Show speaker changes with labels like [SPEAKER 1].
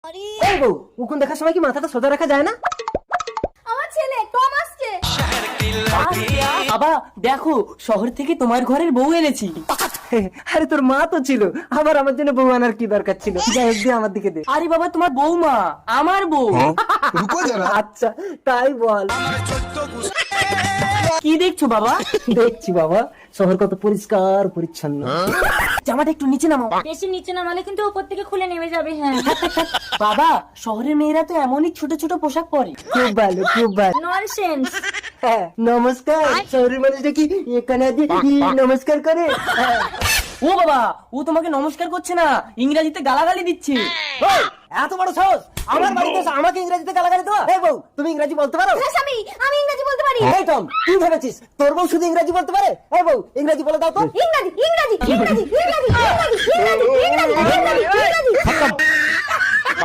[SPEAKER 1] এই বউ, উকুন দেখার সময় কি মাথাটা সোজা রাখা যায় না?
[SPEAKER 2] আমার ছেলে টম আসছে।
[SPEAKER 3] বাবা দেখো, শহর থেকে তোমার ঘরের বউ এনেছি।
[SPEAKER 1] আরে তোর মা তো ছিল, আবার আমার জন্য বউ আনার কি দরকার ছিল? যাই হোক, দে আমার দিকে দে।
[SPEAKER 3] আরে বাবা, তোমার বৌমা আমার বউ।
[SPEAKER 1] আচ্ছা তাই বল।
[SPEAKER 3] কি দেখছো বাবা?
[SPEAKER 1] দেখছি বাবা, শহর কত পরিষ্কার পরিচ্ছন্ন।
[SPEAKER 3] জামাটা একটু নিচে নামাও।
[SPEAKER 2] বেশি নিচে নামালে কিন্তু উপর থেকে খুলে নেমে যাবে। হ্যাঁ
[SPEAKER 3] বাবা, শহরের মেয়েরা তো এমনই ছোট ছোট পোশাক পরে।
[SPEAKER 1] খুব ভালো, খুব ভালো।
[SPEAKER 2] ননসেন্স।
[SPEAKER 1] হ্যাঁ, নমস্কার। শহরের মানুষটা কি এখানে নমস্কার করে? হ্যাঁ।
[SPEAKER 3] ও বাবা, ও তোমাকে নমস্কার করছে না, ইংরেজিতে গালাগালি দিচ্ছে।
[SPEAKER 1] ওই, এত বড় সাহস আমার বাড়িতে এসে আমাকে ইংরেজিতে গালাগালি দেওয়া? এই বউ, তুমি ইংরেজি বলতে পারো?
[SPEAKER 2] হ্যাঁ স্বামী, আমি ইংরেজি বলতে পারি।
[SPEAKER 1] এই টম, তুই ভেবেছিস তোর বউ শুধু ইংরেজি বলতে পারে? এই বউ, ইংরেজি বলে দাও তো।
[SPEAKER 2] ইংরেজি ইংরেজি ইংরেজি ইংরেজি ইংরেজি ইংরেজি ইংরেজি ইংরেজি ইংরেজি।